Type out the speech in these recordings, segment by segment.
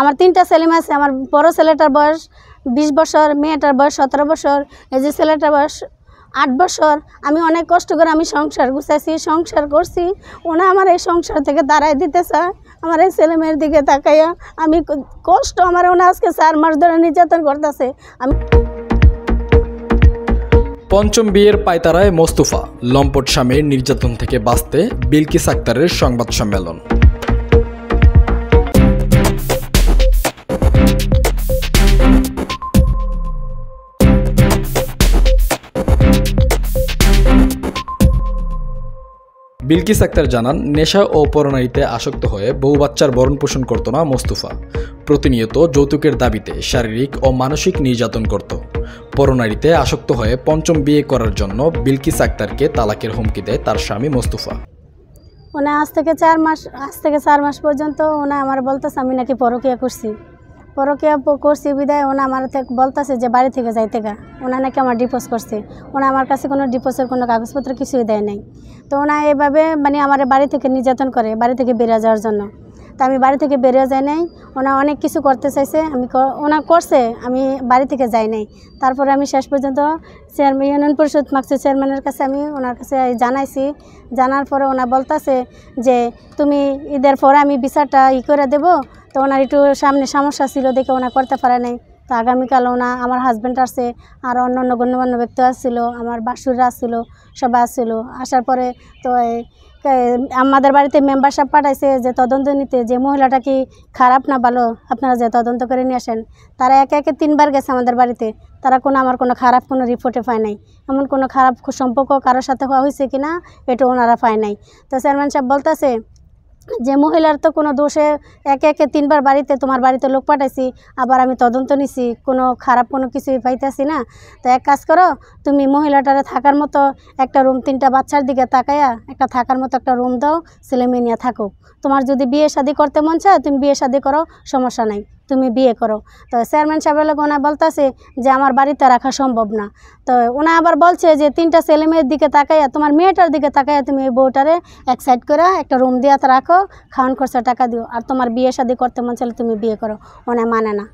আমার 3টা ছেলে আছে। আমার বড় ছেলেটার বয়স 20 বছর, মেয়েটার বয়স 17 বছর, এই যে ছেলেটার বয়স 8 বছর। আমি অনেক কষ্ট করে আমি সংসার গুছাইছি, সংসার করছি। ওনা আমার এই সংসার থেকে দাঁড়ায় দিতে চায়। আমার এই ছেলে মেয়ের দিকে তাকাইয়া আমি কষ্ট, আমার ওনা আজকে 4 মাস ধরে নির্যাতন করতেছে। আমি পঞ্চম বিয়ের পায়তারায় মোস্তফা, লম্পট স্বামীর নির্যাতন থেকে বাঁচতে বিলকিস আক্তারের সংবাদ সম্মেলন। বিলকিস আক্তার জানান, নেশা ও পরনারীতে আসক্ত হয়ে বউ বাচ্চার ভরণ পোষণ করত না মোস্তফা। প্রতিনিয়ত যৌতুকের দাবিতে শারীরিক ও মানসিক নির্যাতন করত। পরনারীতে আসক্ত হয়ে পঞ্চম বিয়ে করার জন্য বিলকিস আক্তারকে তালাকের হুমকি দেয় তার স্বামী মোস্তফা। ওনা আজ থেকে 4 মাস পর্যন্ত ওনা আমার বলতেছে আমি নাকি পরকীয়া করছি বিদায় ওনা আমার বলতেছে যে বাড়ি থেকে যাইতে গা। ওনা নাকি আমার ডিভোর্স করছে। ওনা আমার কাছে কোনো ডিভোর্সের কোনো কাগজপত্র কিছুই দেয় নাই। তো ওনা এভাবে মানে আমার বাড়ি থেকে নির্যাতন করে বাড়ি থেকে বেরিয়ে যাওয়ার জন্য। তা আমি বাড়ি থেকে বেরিয়ে যাই নাই। ওনা অনেক কিছু করতে চাইছে, ওনা করছে, আমি বাড়ি থেকে যাই নাই। তারপরে আমি শেষ পর্যন্ত ইউনিয়ন পরিষদ মাকসুদ চেয়ারম্যানের কাছে আমি ওনার কাছে জানাইছি। জানার পরে ওনা বলতেছে যে তুমি ঈদের পরে আমি বিচারটা করে দেবো। তো ওনার একটু সামনে সমস্যা ছিল দেখে ওনা করতে পারে নাই। তো আগামীকাল ওনা আমার হাজব্যান্ড আসছে, আর অন্য গণ্যমান্য ব্যক্তি আসছিল, আমার বাসুররা আসছিল, সবাই আসছিল। আসার পরে তো আমাদের বাড়িতে মেম্বার সাহেব পাঠাইছে যে তদন্ত নিতে, যে মহিলাটা কি খারাপ না ভালো আপনারা যে তদন্ত করে নিয়ে আসেন। তারা একে 3বার গেছে আমাদের বাড়িতে। তারা আমার কোনো খারাপ কোনো রিপোর্টে পায় নাই। এমন কোনো খারাপ সম্পর্ক কারোর সাথে হওয়া হয়েছে কি না এটা ওনারা পায় নাই। তো চেয়ারম্যান সাহেব বলতেছে যে মহিলার তো কোনো দোষে একে 3বার বাড়িতে তোমার বাড়িতে লোক পাঠাইছি, আবার আমি তদন্ত নিছি, কোনো খারাপ কোনো কিছুই পাইতেছি না। তো এক কাজ করো, তুমি মহিলাটারে থাকার মতো একটা রুম, 3টা বাচ্চার দিকে তাকাইয়া একটা থাকার মতো একটা রুম দাও, ছেলে মেয়ে নিয়ে থাকো। তোমার যদি বিয়ে শাদী করতে মন চায় তুমি বিয়ে শাদী করো, সমস্যা নাই, তুমি বিয়ে করো। তো চেয়ারম্যান সাহেবের লোক ওনা বলতেছে যে আমার বাড়িতে রাখা সম্ভব না। তো ওনা আবার বলছে যে 3টা ছেলে মেয়ের দিকে তাকাইয়া তোমার মেয়েটার দিকে তাকাইয়া তুমি এই বউটারে এক সাইড করে একটা রুম দিয়ে রাখো, খাওয়ান খরচা টাকা দিও, আর তোমার বিয়ে শাদী করতে মন চাইলে তুমি বিয়ে করো। ওনা মানে না।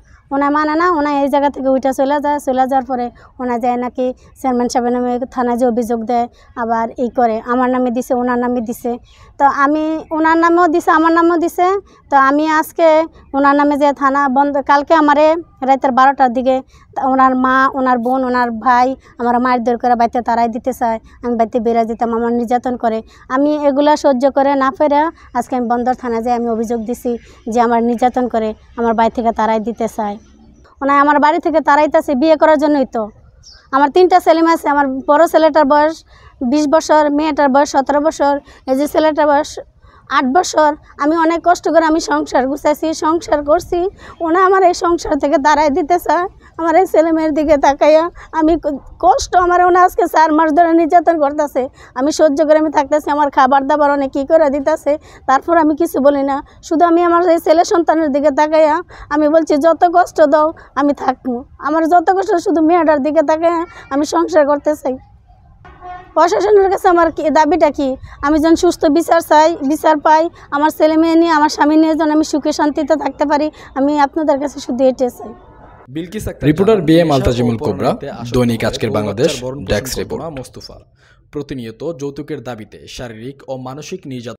ওনা এই জায়গা থেকে উঠে চলে যাওয়ার পরে ওনা যায় নাকি চেয়ারম্যান সাহেবের নামে থানায় যে অভিযোগ দেয়, আবার এই করে আমার নামে দিছে, ওনার নামে দিছে। তো আমি ওনার নামেও দিছে, আমার নামেও দিছে। তো আমি আজকে ওনার নামে যে থানা বন্ধ, কালকে আমারে রাতের 12টার দিকে ওনার মা, ওনার বোন, ওনার ভাই আমার মারধর করে বাড়িতে তারাই দিতে চায়। আমি বাড়িতে বেরিয়ে যেতাম, আমার নির্যাতন করে। আমি এগুলা সহ্য করে না পেরে আজকে আমি বন্দর থানায় যাই আমি অভিযোগ দিছি যে আমার নির্যাতন করে আমার বাড়ি থেকে তারাই দিতে চায়। ওনার আমার বাড়ি থেকে তারাইতেছে বিয়ে করার জন্যই। তো আমার 3টা ছেলে আছে। আমার বড় ছেলেটার বয়স 20 বছর, মেয়েটার বয়স 17 বছর, এই যে ছেলেটার বয়স 8 বছর। আমি অনেক কষ্ট করে আমি সংসার গুছাইছি, সংসার করছি। ওনা আমার এই সংসার থেকে দাঁড়ায় দিতে চায়। আমার এই ছেলে মেয়ের দিকে তাকাইয়া আমি কষ্ট, আমার ওনা আজকে 4 মাস ধরে নির্যাতন করতেছে। আমি সহ্য করে আমি থাকতেছি, আমার খাবার দাবার অনেক কী করে দিতেছে। তারপর আমি কিছু বলি না, শুধু আমি আমার এই ছেলে সন্তানের দিকে তাকাইয়া আমি বলছি যত কষ্ট দাও আমি থাকবো। আমার যত কষ্ট শুধু মেয়েটার দিকে তাকাইয়া আমি সংসার করতে চাই। প্রশাসনের কাছে আমার দাবিটা কি, আমি যেন সুস্থ বিচার পাই, আমার ছেলে মেয়ে নিয়ে, আমার স্বামী নিয়ে যেন আমি সুখে শান্তিতে থাকতে পারি। আমি আপনাদের কাছে শুধু এটাই চাই। রিপোর্টার BM আলতাজিমুল কোবরা, দৈনিক আজকের বাংলাদেশ, ডেস্ক রিপোর্ট। মোস্তফা প্রতিনিয়ত যৌতুকের দাবিতে শারীরিক ও মানসিক নির্যাতন